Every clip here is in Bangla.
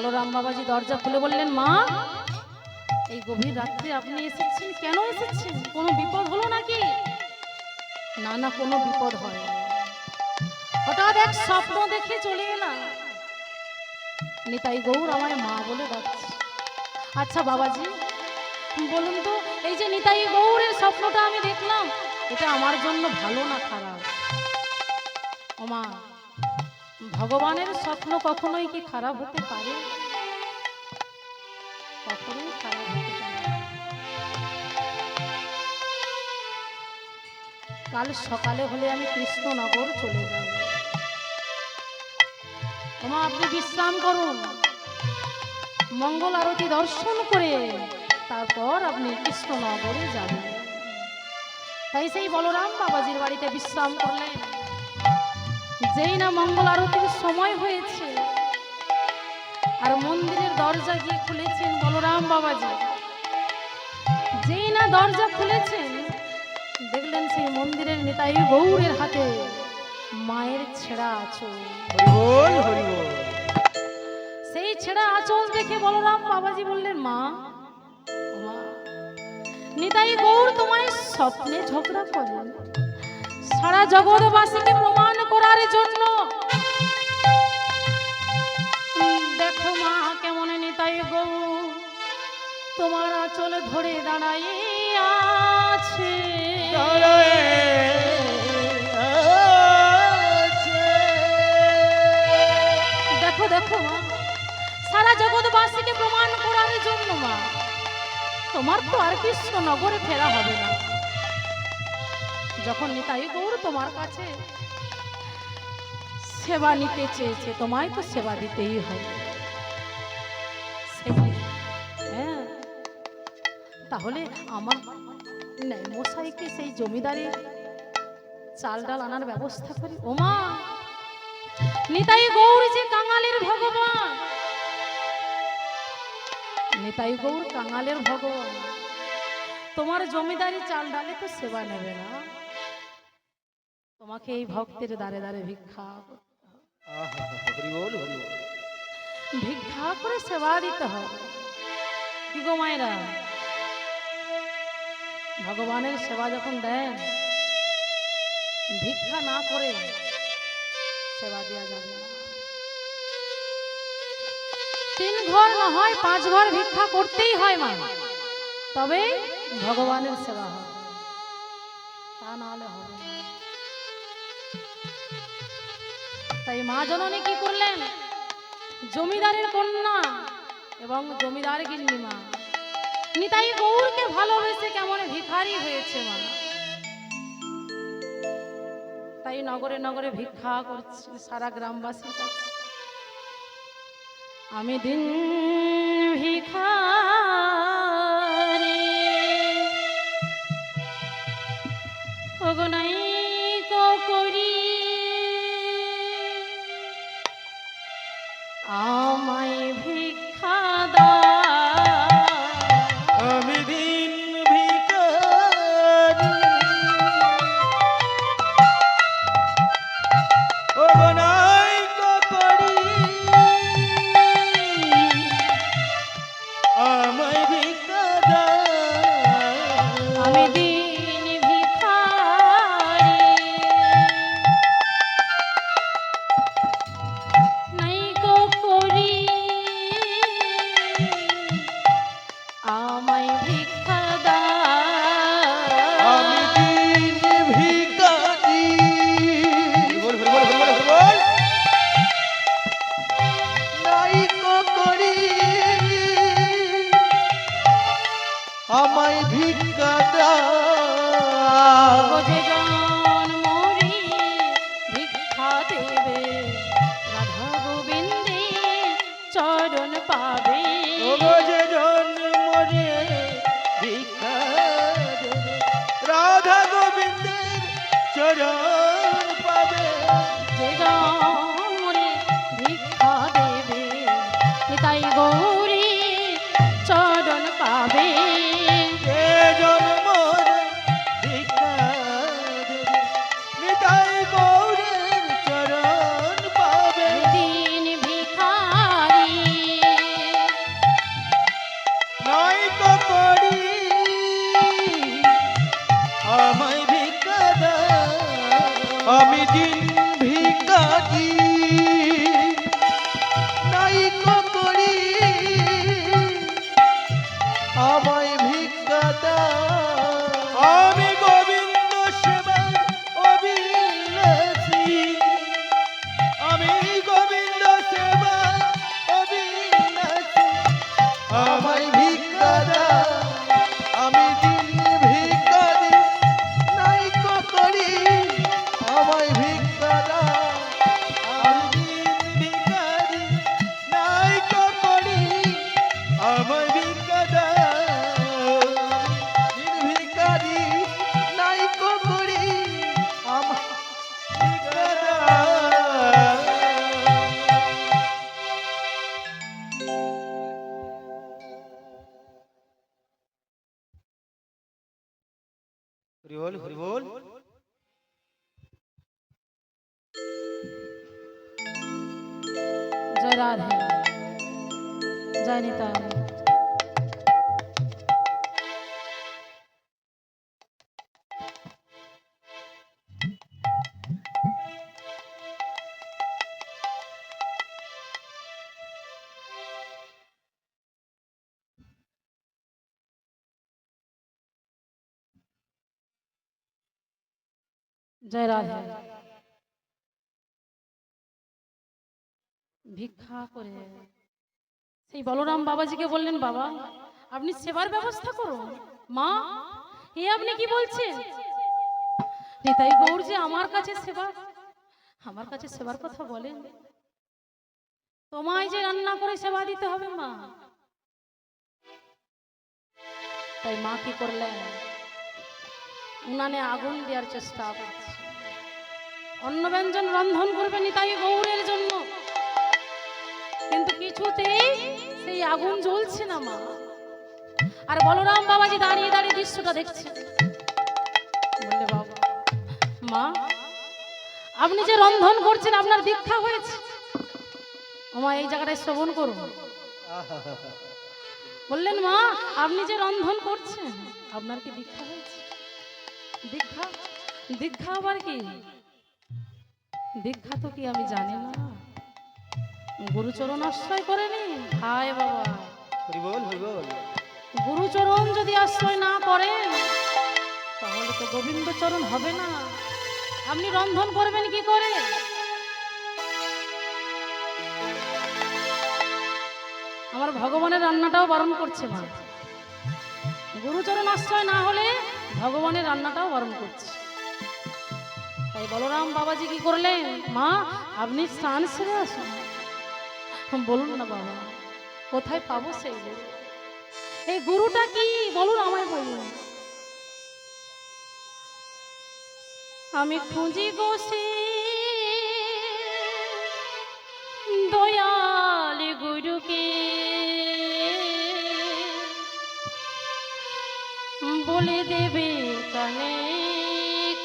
বলরাম বাবাজি দরজা খুলে বললেন, মা এই গভীর রাত্রে আপনি এসেছেন, কেন এসেছেন? কোনো বিপদ হলো নাকি? না না, কোনো বিপদ হয়। হঠাৎ এক স্বপ্ন দেখে চলে এলাম, নিতাই গৌর আমায় মা বলে ডাকছে। আচ্ছা বাবাজি বলুন তো, এই যে নিতাই গৌরের স্বপ্নটা আমি দেখলাম, এটা আমার জন্য ভালো না খারাপ? ও মা, ভগবানের স্বপ্ন কখনোই কি খারাপ হতে পারে? কখনোই খারাপ হতে পারে না। কাল সকালে হলে আমি কৃষ্ণনগর চলে যাব। ওমা আপনি বিশ্রাম করুন, মঙ্গল আরতি দর্শন করে তারপর আপনি কৃষ্ণনগরে যাবেন। তাই সেই বলরাম বাবাজির বাড়িতে বিশ্রাম করলেন। যেই না মঙ্গল আরতির সময় হয়েছে আর মন্দিরের দরজা গিয়ে খুলেছেন বলরাম বাবাজি, যেই না দরজা খুলেছেন দেখলেন সেই মন্দিরের নিতাই গৌরের হাতে মায়ের ছেঁড়া আঁচল। হরি বল হরি বল। সেই ছেঁড়া আঁচল দেখে বলরাম বাবাজি বললেন, মা মা, নিতাই গৌর তোমায় স্বপ্নে ঝগড়া করেন সারা জগৎবাসীকে প্রমাণ করার জন্য। দেখো মা কেমন নিতাই গৌর তোমার আঁচল ধরে দাঁড়াই আছে। দেখো দেখো মা, সারা জগৎবাসীকে প্রমাণ করার জন্য মা, তোমার তো আর কৃষ্ণনগরে ফেরা হবে না। যখন নিতাই গৌর তোমার কাছে সেবা নিতে চেয়েছে, তোমায় তো সেবা দিতেই হবে। হ্যাঁ, তাহলে আমার মশাইকে সেই জমিদারি চাল ডাল আনার ব্যবস্থা করি। ওমা, নিতাই গৌর যে কাঙালের ভগবান, নিতাই গৌর কাঙালের ভগবান, তোমার জমিদারি চাল ডালে তো সেবা নেবে না, তোমাকে এই ভক্তের দ্বারে দ্বারে ভিক্ষা ভিক্ষা করে সেবা দিতে হবে। কি গো মায়েরা, ভগবানের সেবা যখন দেন ভিক্ষা না করে সেবা দেওয়া যাবে না। 3 ঘর না হয় 5 ঘর ভিক্ষা করতেই হয় মা, তবে ভগবানের সেবা হবে, তা না হলে হবে না। তাই মা জননী কি করলেন, জমিদারের কন্যা এবং জমিদার গিন্নিমা নিতাই গৌরকে ভালোবেসে কেমন ভিখারি হয়েছে মা, তাই নগরে নগরে ভিক্ষা করছে সারা গ্রামবাসীর কাছে। আমি দিন ভিখারি অগনাই করি, আমায় ভিক্ষা দাও। আমি দিন ভিখারি ও বনাই করি, আমায় ভিক্ষা দাও। আমি দিন ভিখারি নাই করি, আমায় ভিক্ষা দাও। আমি দিন ভিখারি বল বল বল বল বল নাই করি, আমায় ভিক্ষা দাও। যে জন্মরি ভিক্ষা দেবে, রাধা গোবিন্দে চরণ পাবে। ওগো যে জন্মরে ভিক্ষা দেবে, রাধা গোবিন্দের চরণ পাবে। যে জন্মরে ভিক্ষা দেবে, নিতাই গৌরী চরণ পাবে। যে জন্মরে ভিক্ষা দেবে, নিতাই গৌরের চরণ পাবে। দিন ভিখারি আমি দিন ভিখারি নাই করি আমায় ভিক্ষা দাও আমি গোবিন্দ সেবায় অবিলাসী আমি গোবিন্দ সেবায় অবিলাসী আমায় ভিক্ষা দাও আমি দিন ভিখারি নাই করি আমায় ভিক্ষা দাও আমি দিন ভিখারি নাই করি আমায় ভিক্ষা দাও দিন ভিখারি নাই করি আমায় ভিক্ষা দাও হরি বল হরি বল জয় রাধে জয় নিতাই। জয় রাধে। ভিক্ষা করে সেই বলরাম বাবাজিকে বললেন, বাবা আপনি সেবার ব্যবস্থা করুন। মা এ আপনি কি বলছেন? নিতাই গৌর যে আমার কাছে সেবার কথা বলেন, তোমায় যে রান্না করে সেবা দিতে হবে মা। তাই মা কি করলেন, উনানে আগুন দেওয়ার চেষ্টা করছে, অন্ন ব্যঞ্জন রন্ধন করবে নিতাই গৌরের জন্য, কিন্তু কিছুতেই সেই আগুন জ্বলছে না মা। আর বলরাম বাবাজি দাঁড়িয়ে দাঁড়িয়ে দৃশ্যটা দেখছে, বললে বাবা মা আপনি যে রন্ধন করছেন আপনার দীক্ষা হয়েছে, মা এই জায়গাটায় শ্রবণ করুন। বললেন মা আপনি যে রন্ধন করছেন আপনার কি দীক্ষা হয়েছে? দীক্ষা দীক্ষা আবার কি? দীক্ষা তো কি আমি জানি না, গুরুচরণ আশ্রয় করেনি। হায় বাবা, হরি বল হরি বল গুরুচরণ যদি আশ্রয় না করেন তাহলে তো গোবিন্দচরণ হবে না। আপনি রন্ধন করবেন কি করে? আমার ভগবানের রান্নাটাও বারণ করছে মা, গুরুচরণ আশ্রয় না হলে ভগবানের রান্নাটাও বারণ করছে। তাই বলরাম বাবাজি কি করলেন, মা আপনি স্নান সেরে আসুন। বলুন না বাবা কোথায় পাবো সেই গুরু? এই গুরুটা কি বলুন, আমায় বলুন। আমি খুঁজি গোসে দয়াল গুরুকে, বলে দেবে কানে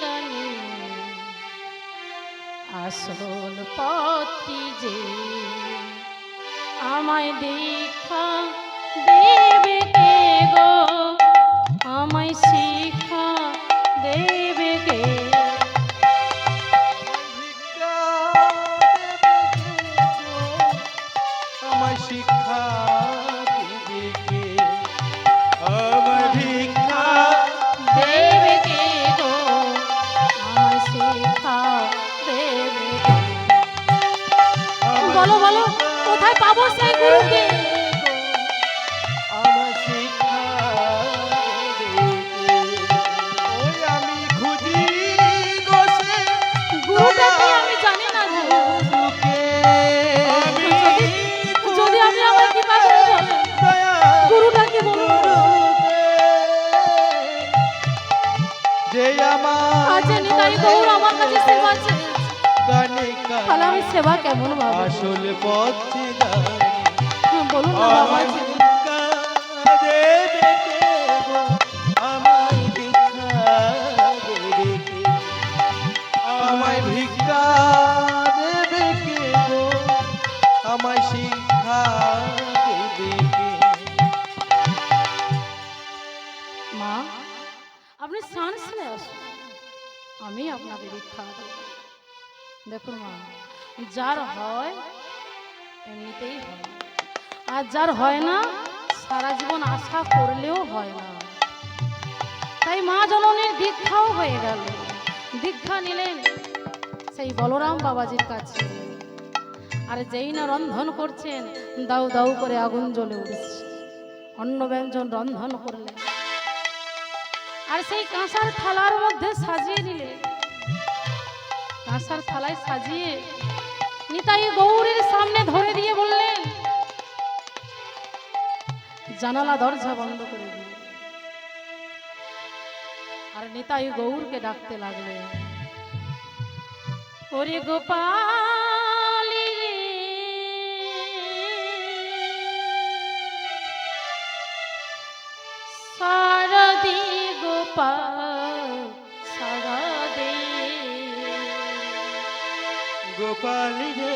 কানে আসল পথটি যে, আমায় দীক্ষা দেবে কে গো, আমায় শিক্ষা দেবে কে? ভিক্ষা দেবে কে গো আমায় শিক্ষা দেবে কে আমায় ভিক্ষা দেবে কে গো, আমায় শিক্ষা দেবে কে? বলো বলো কোথায় পাবো সেই গুরুকে? আমার শিক্ষা দেবে কে? ওই আমি খুঁজি গোসে গুরুটা কি আমি জানি না গো। গুরুকে আমি যদি আপনি আমার কৃপা করে বলেন গুরুটা কি বলুন। যে আমার আজ নিতাই গৌর আমার কাছে সেবা চেয়েছে, কানে তাহলে আমি সেবা কেমন পাবো? আসল পথে বলুন না বাবাজি। ভিক্ষা দেবে কে গো আমায় ভিক্ষা দেবে কে আমায় ভিক্ষা দেবে কে গো আমায় শিক্ষা দেবে কে? মা আপনি স্নান সেরে আসুন, আমি আপনাকে দীক্ষা দেব। দেখুন মা, যার হয় এমনিতেই হয়, আর যার হয় না সারা জীবন আশা করলেও হয় না। তাই মা জননীর দীক্ষাও হয়ে গেল। দীক্ষা নিলেন সেই বলরাম বাবাজির কাছে। আর যেই না রন্ধন করছেন, দাউ দাউ করে আগুন জ্বলে উঠছে। অন্ন ব্যঞ্জন রন্ধন করলেন, আর সেই কাঁসার থালার মধ্যে সাজিয়ে নিলেন। কাঁসার থালায় সাজিয়ে নিতাই গৌরীর সামনে ধরে দিয়ে বললেন, জানালা দরজা বন্ধ করে দিন। আর নিতাই গৌরকে ডাকতে লাগলেন, ওরে গোপালি রে, সারা দে গোপাল, সারা দে গোপালি রে,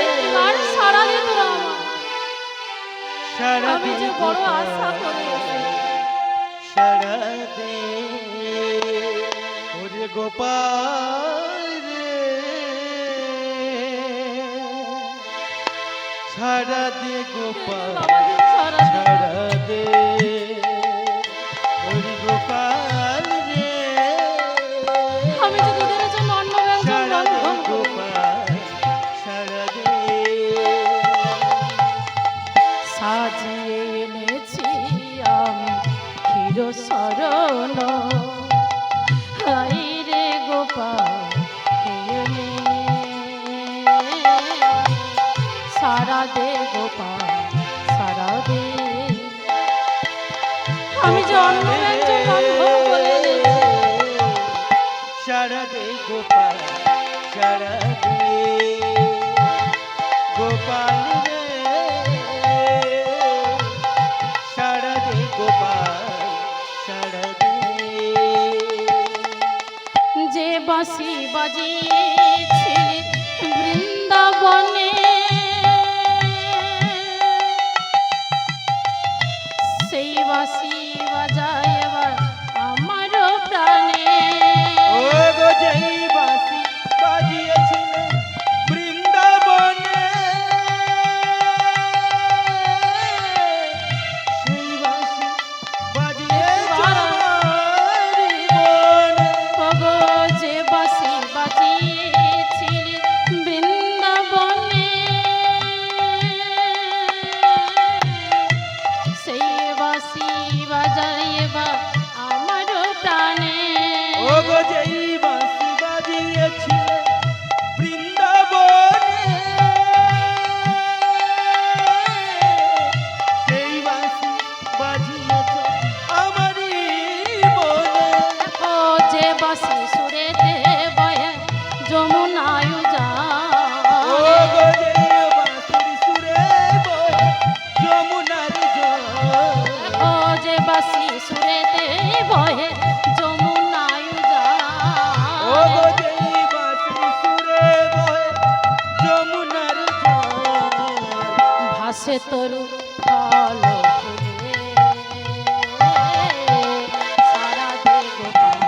একবার সারা দে তোরা আমার। সারা আমি দে যে বড় গোপাল, আশা করে এসেছি। সারা দে ওরে গোপাল রে, সারা দে গোপাল, বাবাজি সারা দে। সারা দে ওরে গোপাল রে, আমি যে তোদের জন্য অন্ন ব্যঞ্জন সারা দে রন্ধন করি। গোপাল, সারা দে সাজিয়ে এনেছি আমি ক্ষীর শরণ, হাই রে গোপাল খেয়ে নে। সারা দে গোপাল, সারা দে। আমি যে অন্ন ব্যঞ্জন রন্ধন করে এনেছি। সারা দে গোপাল, সারা দে গোপাল রে, সারা দে গোপাল, সারা দে যে বাঁশি বাজিয়েছিলে বৃন্দাবনে, সেই বাঁশি বাজায় এবার আমার প্রাণে। ও গো যেই বাঁশি বাজিয়েছিলে বৃন্দাবনে, সেই বাঁশি বাজিয়েছ আমারি মনে। ওগো যে বাঁশি বাজিয়েছিলে বৃন্দাবনে, সেই বাঁশি বাজায় এবার আমার প্রাণে। ও গো যেই বাঁশি বাজিয়েছিলে বৃন্দাবনে, সেই বাঁশি বাজিয়েছ আমারি মনে। ও যে বাঁশি সুরেতে বয়ে যমুনায় ও যায়, গো যেই বাঁশির সুরে বয়ে যমুনার জল, ও যে বাঁশি সুরেতে বয়ে যমুনায় ও গো যায়। যেই বাঁশির সুরে বয়ে যমুনার জল, ভাসে তরু ফল ফুলে, সারা দে গোপাল,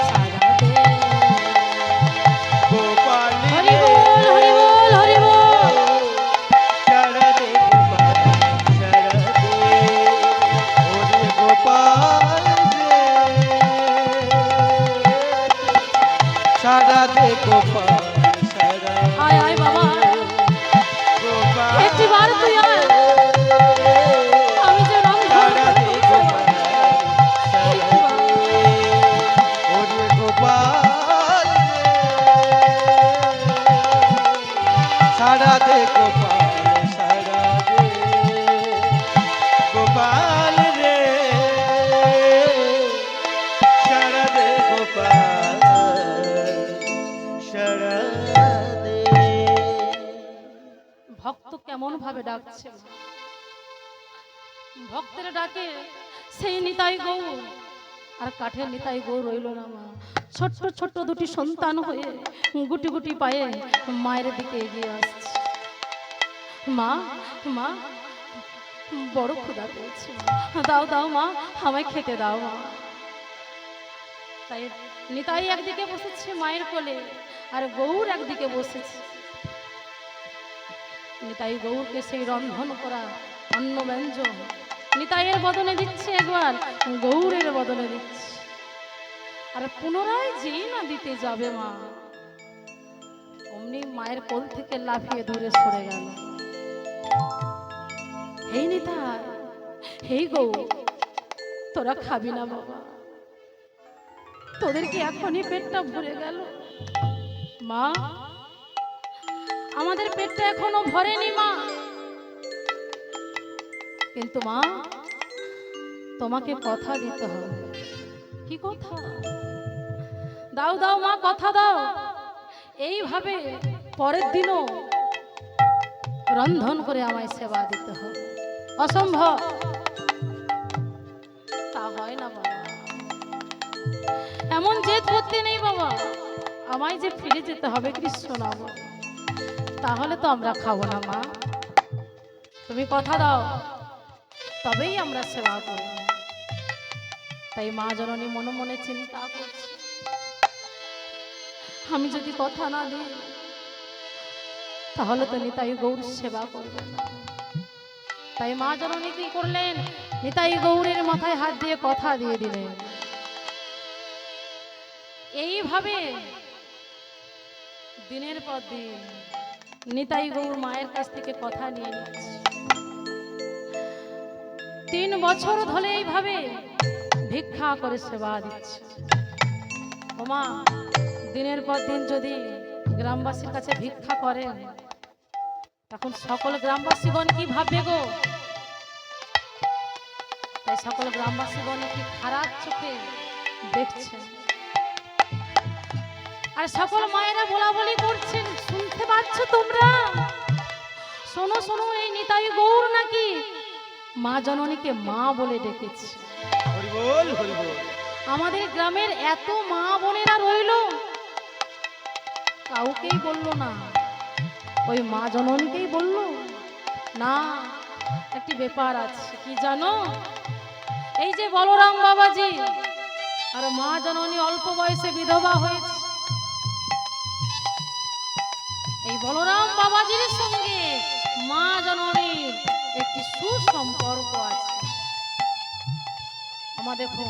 সারা দে। গোপাল হরি রে, বল, হরি বল, হরি বল। সারা দে গোপাল, সারা দে ওরে গোপাল রে, সারা দে গোপাল, সারা আয় আয় বাবা, গোপাল একটিবার তুই আয়। আমি যে রন্ধন সারা দে করছি। গোপাল, সারা দে ওরে গোপাল রে, সারা দে গোপাল, সারা দে গোপাল রে, সারা দে গোপাল, সারা দে। ভক্ত কেমন ভাবে ডাকছে, ভক্তের ডাকে সেই নিতাই গৌর আর কাঠের নিতাই গৌর রইল না মা। ছোট্ট ছোট্ট দুটি সন্তান হয়ে গুটি গুটি পায়ে মায়ের দিকে এগিয়ে আসছে। মা, মা বড় ক্ষুধা পেয়েছে, দাও দাও মা, আমায় খেতে দাও মা। তাই নিতাই একদিকে বসেছে মায়ের কোলে, আর গৌর একদিকে বসেছে। নিতাই গৌরকে সেই রন্ধন করা অন্ন ব্যঞ্জন নিতাইয়ের বদনে দিচ্ছে, একবার গৌরের বদনে দিচ্ছে। আর পুনরায় যেই না দিতে যাবে মা, অমনি মায়ের কোল থেকে লাফিয়ে দূরে সরে গেল। এই নিতাই, এই গৌর, তোরা খাবি না বাবা? তোদের কি এখনই পেটটা ভরে গেল? মা, আমাদের পেটটা এখনো ভরেনি মা। কিন্তু মা, তোমাকে কথা দিতে হবে। কি কথা? দাও দাও মা, কথা দাও। এইভাবে পরের দিনও রন্ধন করে আমায় সেবা দিতে হবে। অসম্ভব, তা হয় না বাবা। এমন জেদ করতে নেই বাবা, আমায় যে ফিরে যেতে হবে কৃষ্ণ নাম, তাহলে তো আমরা খাবো না মা। তুমি কথা দাও, তবেই আমরা সেবা করব। তাই মা জননী মনে মনে চিন্তা করছে, আমি যদি কথা না দিই তাহলে তো নিতাই গৌর সেবা করবে না। তাই মা জননী কি করলেন, নিতাই গৌরের মাথায় হাত দিয়ে কথা দিয়ে দিলেন। এইভাবে দিনের পর দিন নিতাই গৌর মায়ের কাছ থেকে কথা নিয়ে নিচ্ছে। 3 বছর ধরে এইভাবে ভিক্ষা করে সেবা দিচ্ছে। ওমা, দিনের পর দিন যদি গ্রামবাসীর কাছে ভিক্ষা করেন, তখন সকল গ্রামবাসীগণ কি ভাববে গো? তাই সকল গ্রামবাসীগণ কি খারাপ চোখে দেখছেন। আর সকল মায়েরা বলা বলি করছেন, শুনতে পাচ্ছ তোমরা? শোনো শোনো, এই নিতাই গৌর নাকি মা জননীকে মা বলে ডেকেছে। হরি বল, হরি বল। আমাদের গ্রামের এত মা বোনেরা রইল, কাউকেই বললো না, ওই মা জননীকেই বললো না। একটি ব্যাপার আছে, কি জানো? এই যে বলরাম বাবাজি আর মা জননী অল্প বয়সে বিধবা হয়েছে, এই বলরাম বাবাজির সঙ্গে মা জননীর একটি সুসম্পর্ক আছে। আমার দেখুন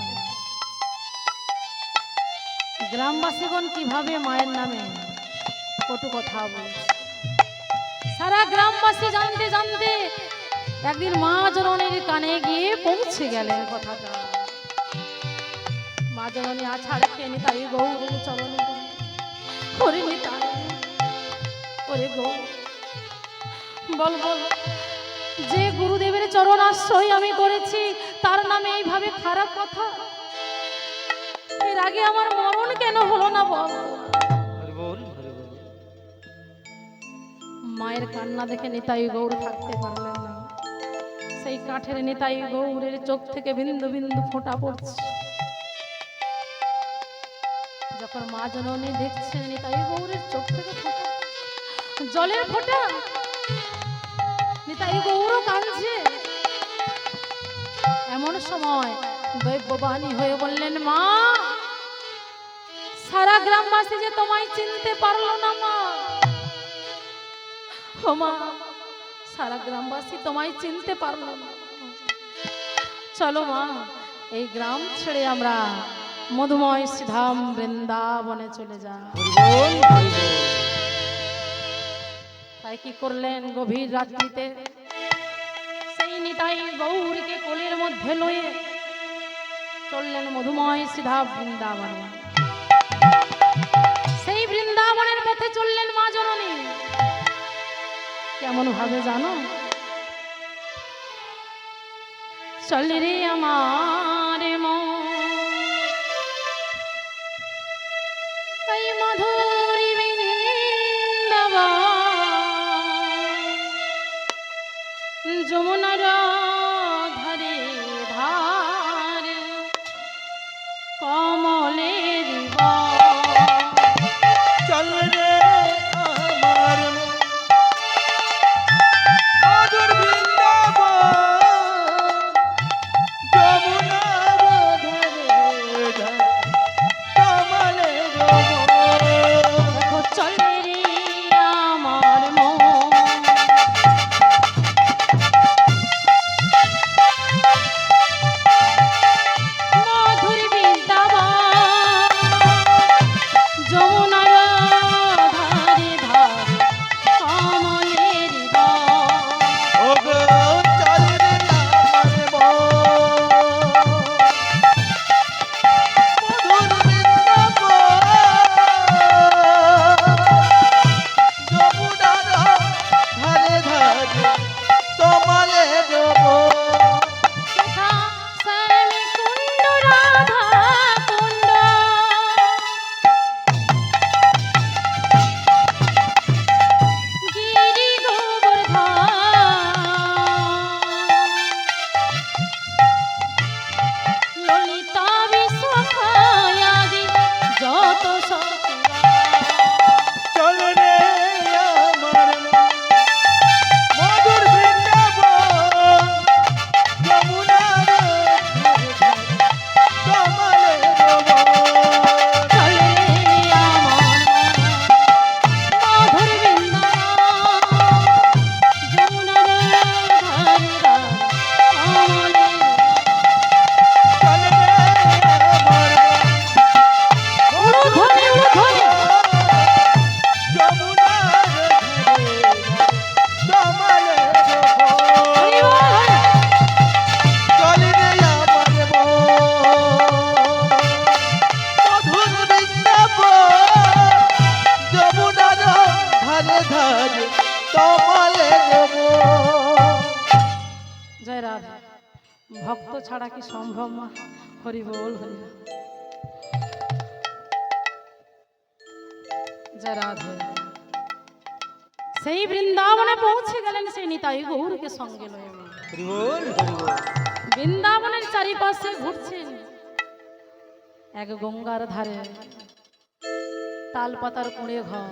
গ্রামবাসীগণ কিভাবে মায়ের নামে কটু কথা বলছে। সারা গ্রামবাসী জানতে জানতে একদিন মা জননীর কানে গিয়ে পৌঁছে গেলেন কথাটা। মা জননী আছাড় খেয়ে নিতাই গৌরের চরণে করে নিতাই, ওরে গৌর, বল বল, যে গুরুদেবের চরণ আশ্রয় আমি করেছি তার নামে এইভাবে খারাপ কথা? এর আগে আমার মরণ কেন হলো না বল? হরি বল, হরি বল। মায়ের কান্না দেখে নিতাই গৌর থাকতে পারলেন না। সেই কাঠের নিতাই গৌরের চোখ থেকে বিন্দু বিন্দু ফোঁটা পড়ছে। যখন মা জননী দেখছেন নিতাই গৌরের চোখ থেকে ফোঁটা, জলের ফোঁটা, নিতাই গৌরও কাঁদছে। এমন সময় দৈববাণী হয়ে বললেন, মা, সারা গ্রামবাসী যে তোমায় চিনতে পারলো না মা। ও মা, সারা গ্রামবাসী তোমায় চিনতে পারলো না। চলো মা, এই গ্রাম ছেড়ে আমরা মধুময় শ্রীধাম বৃন্দাবনে চলে যা। হরি বল, হরি বল। তাই কি করলেন, গভীর রাত্রিতে সেই নিতাই গৌরীকে কোলের মধ্যে লয়ে চললেন মধুময় শ্রীধা বৃন্দাবনে। সেই বৃন্দাবনের পথে চললেন মা জননী। কেমন ভাবে জানো? চল রে আমার মন, এই মধুর বৃন্দাবন, যমুনার ধারে ধারে কমলের চল রে আমার মন, মধুর বৃন্দাবন, যমুনার ধারে ধারে তমালে দেব। জয় রাধা। ভক্ত ছাড়া কি সম্ভব মা? হরি বল হরি বল। জয় রাধে। সেই বৃন্দাবনে পৌঁছে গেলেন সেই নিতাই গৌরকে সঙ্গে লয়ে মা। হরি বল হরি বল। বৃন্দাবনের চারিপাশে ঘুরছেন, এক গঙ্গার ধারে তাল পাতার কুঁড়ে ঘর।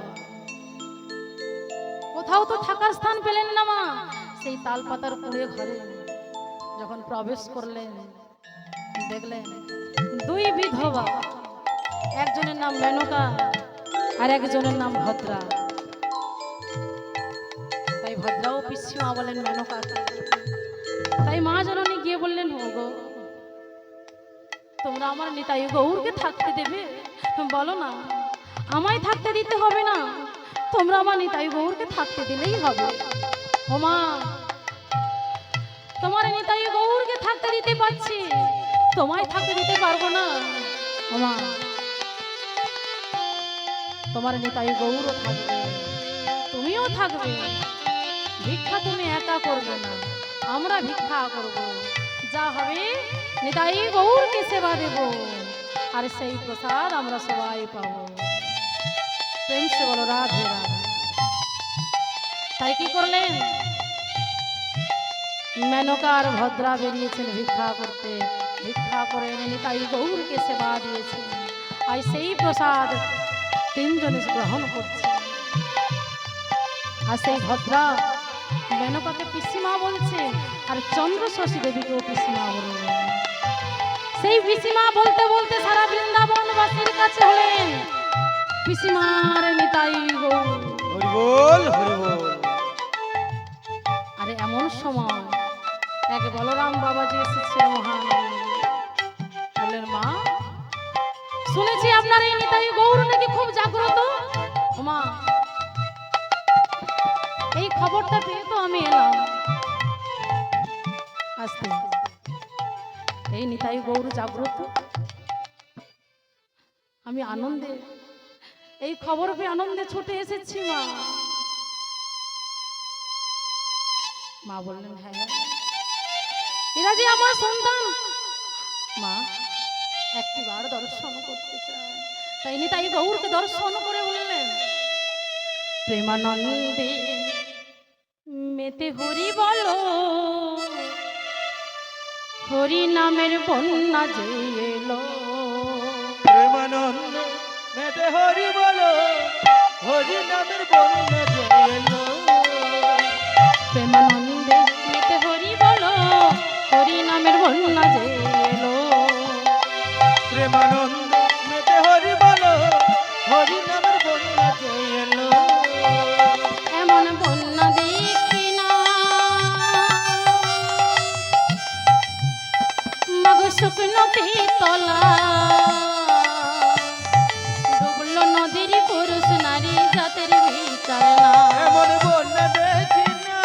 কোথাও তো থাকার স্থান পেলেন না মা, সেই তাল পাতার কুঁড়ে ঘরে যখন প্রবেশ করলেন, দেখলেন দুই বিধবা, একজনের নাম মেনকা আর একজনের নাম ভদ্রা। তাই ভদ্রাও পিসিমা বলেন মেনকা। তাই মা জননী গিয়ে বললেন, ও গো, তোমরা আমার নিতাই গৌরকে থাকতে দেবে? বলো না, আমায় থাকতে দিতে হবে না, তোমরা আমার নিতাই গৌরকে থাকতে দিলেই হবে। ও মা, তোমার নিতাই গৌরকে থাকতে দিতে পারছি, তোমায় থাকতে দিতে পারবো না। ও মা, তোমার নিতাই গৌরও থাকবে, তুমিও থাকবে। ভিক্ষা তুমি একা করবে না, আমরা ভিক্ষা করব। যা হবে নিতাই গৌরকে সেবা দেব, আর সেই প্রসাদ আমরা সবাই পাবো। প্রেম সে বলো রাধে রাধে। তাই কি করলেন? মেনকা আর ভদ্রা বেরিয়েছেন ভিক্ষা করতে। ভিক্ষা করে এনে নিতাই গৌরকে সেবা দিয়েছেন, আর সেই প্রসাদ তিনজনে গ্রহণ করছে। আর সেই ভদ্রা মেনকাকে পিসিমা বলছে, আর চন্দ্র শশী দেবীকেও পিসিমা বললেন। সেই পিসিমা বলতে বলতে সারা বৃন্দাবনবাসীর কাছে হলেন পিসিমার নিতাই গৌর। হরি বল হরি বল। আরে এমন সময় এক বলরাম বাবাজি এসেছে মহান, বললেন, মা, শুনেছি আপনার এই নিতাই গৌর নাকি খুব জাগ্রত। ও মা, এই খবরটা পেয়ে তো আমি এলাম। আস্তে, এই নিতাই গৌর জাগ্রত, আমি আনন্দে, এই খবর পেয়ে আনন্দে ছুটে এসেছি মা। মা বললেন, হ্যাঁ, এরা যে আমার সন্তান, মা একটিবার দর্শন করতে চায়। তাই নিতাই গৌরকে দর্শন করে বললেন, প্রেমানন্দে মেতে হরি বলো, হরি নামের বন্যা যে এলো। প্রেমানন্দ মেতে হরি বলো, হরি নামের বন্যা যে এলো। প্রেমানন্দে মেতে হরি বলো, হরি নামের বন্যা যে এলো। প্রেমানন্দ মেতে হরি বলো, হরি নামের বন্যা যে এলো। এমন বন্যা দেখি না মাগ শুকনোতে তলা, ডুবলো নদীর পুরুষ নারী জাতের বিচার না। এমন বন্যা দেখি না,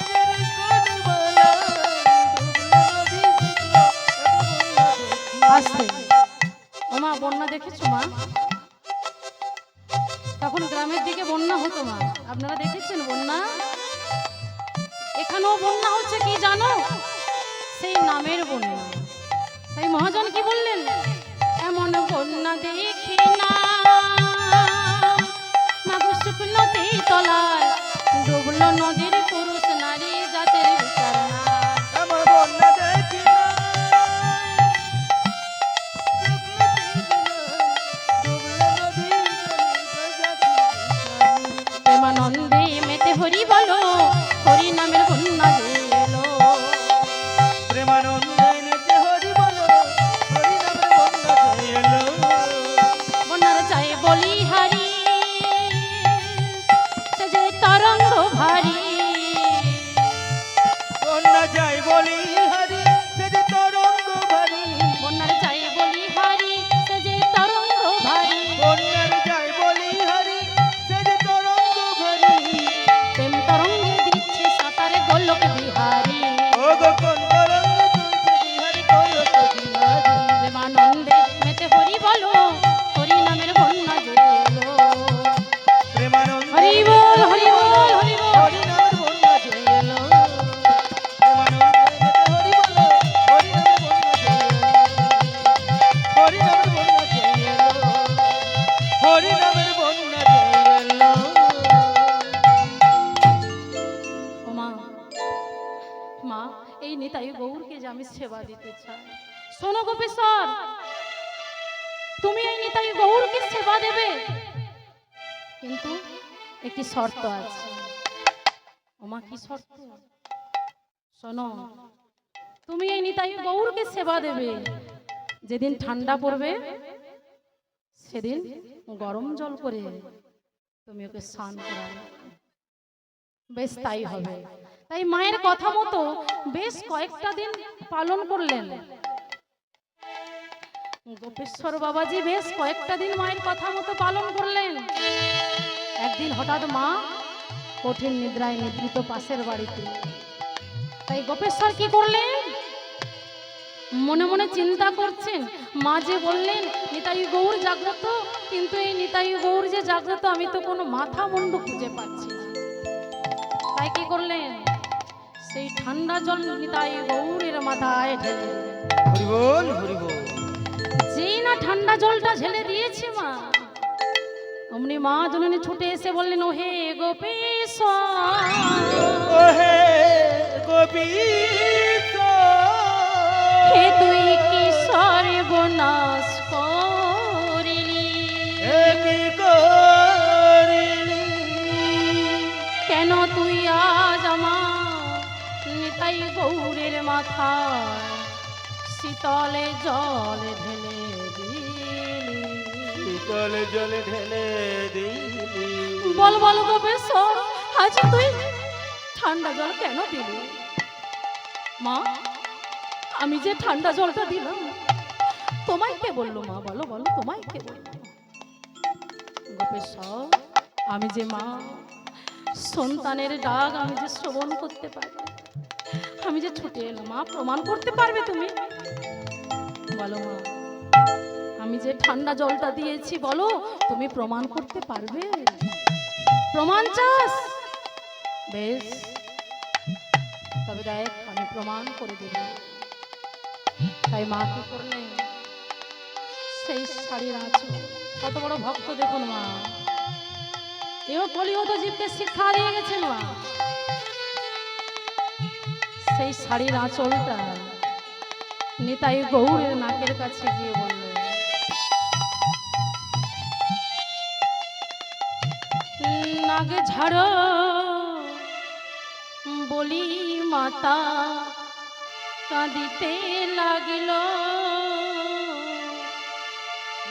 এদের কোন বলা, ডুবলো নদী দেখলো, এত বন্যা দেখি। আসতে, ও মা, বন্যা দেখেছো মা? তখন গ্রামের দিকে বন্যা হতো মা, আপনারা দেখেছেন বন্যা? এখানেও বন্যা হচ্ছে, কি জানো? সেই নামের বন্যা। তাই মহাজন কি বললেন? এমন বন্যা দেখি না মাগো শুকনোতে তলায়, ডুবলো নদীর পুরুষ নারী জাতের বিচার না। এমন বন্যা দেখি না, প্রেমানন্দে মেতে হরি বলো, হরি নামের বন্যা যে এলো। প্রেমানন্দে মেতে হরি বলো, হরি নামের বন্যা যে এলো। বন্যার হরি নামের বন্যা যে এলো। ও মা, মা এই নিতাই গৌরকে যে আমি সেবা দিতে চাই। শোনো গোপেশ্বর, তুমি এই নিতাই গৌরকে সেবা দেবে, কিন্তু একটি শর্ত আছে। ও মা, কি শর্ত? শোনো, তুমি এই নিতাই গৌরকে সেবা দেবে, যেদিন ঠান্ডা পড়বে সেদিন গরম জল করে তুমি ওকে স্নান করাবে। বেশ তাই হবে। তাই মায়ের কথা মতো বেশ কয়েকটা দিন পালন করলেন গোপেশ্বর বাবাজি। বেশ কয়েকটা দিন মায়ের কথা মতো পালন করলেন। একদিন হঠাৎ মা কঠিন নিদ্রায় নিদ্রিত পাশের বাড়িতে। তাই গোপেশ্বর কি করলেন? মনে মনে চিন্তা করছেন, মা যে বললেন নিতাই গৌর জাগ্রত, কিন্তু এই নিতাই গৌর যে জাগ্রত আমি তো কোনো মাথা মুন্ডু খুঁজে পাচ্ছি না। তাই কি করলেন? সেই ঠান্ডা জল নিতাই গৌরের মাথায় ঢেলে দিলেন। হরি বল হরি বল। যেই না ঠান্ডা জলটা ঢেলে দিয়েছে মা, অমনি মা জননী ছুটে এসে বললেন, ওহে গোপেশ্বর, ওহে গোপীশ্বর, হে তুই কি সর্বনাশ করলি? হে কি করিলি? কেন তুই আজ আমার নিতাই গৌরের মাথায় শীতলে জল ঢেলে দিলি? শীতল জলে ঢেলে দিলি। বল বল গোপেশ্বর, আজ তুই ঠান্ডা জল কেন দিলি? মা, আমি যে ঠান্ডা জলটা দিলাম তোমায় কে বললো? মা বলো বলো, তোমায় কে বললো? গোপেশ্বর, আমি যে মা, সন্তানের ডাক আমি যে শ্রবণ করতে পারি, আমি যে ছুটে এলাম। মা, প্রমাণ করতে পারবে তুমি? বলো মা, আমি যে ঠান্ডা জলটা দিয়েছি, বলো তুমি প্রমাণ করতে পারবে? প্রমাণ চাস? বেশ, তবে দেখ আমি প্রমাণ করে দেব। তাই মা কি করলেন? সেই শাড়ির আঁচল, কত বড় ভক্ত দেখুন মা, এও কলিহত জীবকে শিক্ষা দিয়ে গেছেন মা। সেই শাড়ির আঁচলটা নিতাই গৌরের নাকের কাছে গিয়ে বললেন, নাগে ঝাড়ো বলি মাতা কাঁদিতে লাগিল।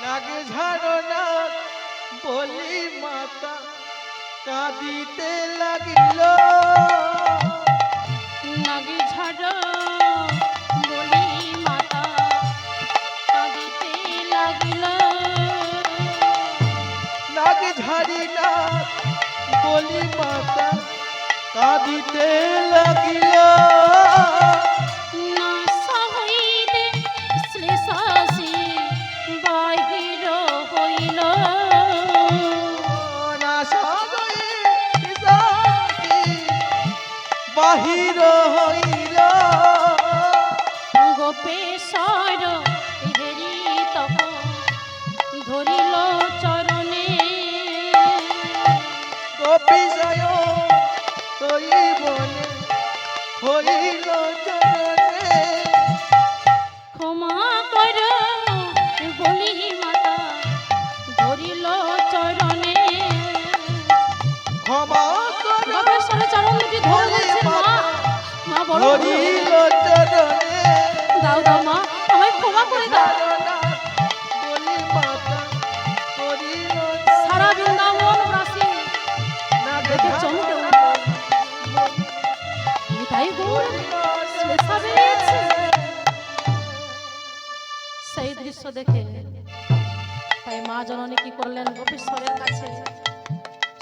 নাগে ঝাড়ো না বলি মাতা কাঁদিতে লাগিল। নাগে ঝাড়ো বলি মাতা কাঁদিতে লাগিল। নাগে ঝাড়ি না বলি মাতা কাঁদিতে লাগিল। নাসা হইতে শ্লেষাসি বাহির হইল। বাহির হইল। গোপেশ্বর হেরি তখন ধরিল চরণে। গোপীশয় তোই বনে হইল চরণে। ক্ষমা কর বলি মাতা ধরিল চরণে। ক্ষমা কর গোপেশ্বরের চরণ দুটি ধরে বলছেন, মা, মা বলো হইল চরণে। দাও দাও মা, আমায় ক্ষমা করে দাও। বলি মাতা করিল সারা বৃন্দাবন বাসী দেখে চমকে উঠল। নিতাই গৌর শ্লেষা বেরিয়েছে। সেই দৃশ্য দেখে তাই মা জননী কি করলেন? গোপেশ্বরের কাছে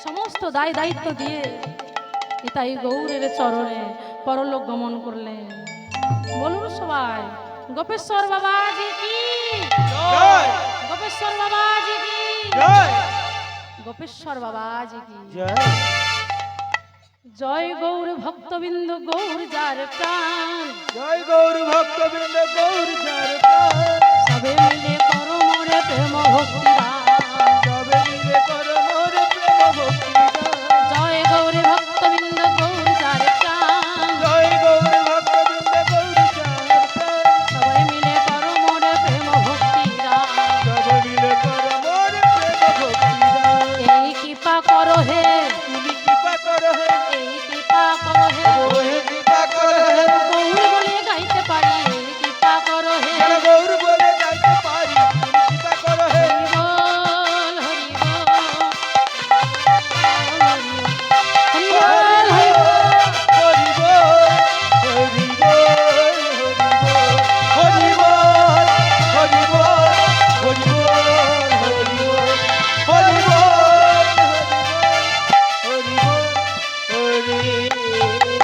সমস্ত দায় দায়িত্ব দিয়ে নিতাই গৌরের চরণে পরলোক গমন করলেন। বলুন সবাই, গোপেশ্বর বাবাজি কি জয়। গোপেশ্বর বাবাজি কি জয় গোপেশ্বর বাবাজি কি জয়। জয় গৌর ভক্তবিন্দু গৌর যার প্রাণ। জয় গৌর ভক্তবৃন্দ গৌর যার প্রাণ। সবে মিলে করো মোরে প্রেম ভক্তি দান। সবে রে